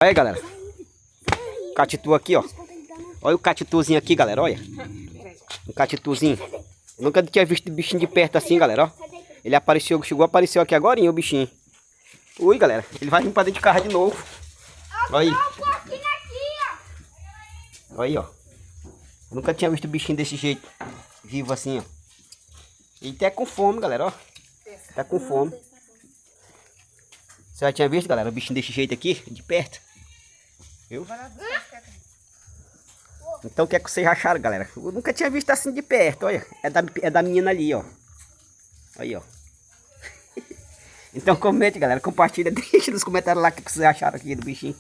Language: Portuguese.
Aí, galera. Catitu aqui, ó. Olha o catituzinho aqui, galera, olha. Um catituzinho. Eu nunca tinha visto bichinho de perto assim, galera, ó. Ele apareceu, apareceu aqui agora, o bichinho. Ui, galera. Ele vai vir pra dentro de casa de novo. Olha aí. Olha aí, ó. Eu nunca tinha visto bichinho desse jeito. Vivo assim, ó. Ele tá com fome, galera, ó. Tá com fome. Você já tinha visto, galera, o bichinho desse jeito aqui, de perto? Viu? Então o que é que vocês acharam, galera? Eu nunca tinha visto assim de perto, olha. É da menina ali, ó. Aí, ó. Então comente, galera. Compartilha, deixa nos comentários lá o que vocês acharam aqui do bichinho.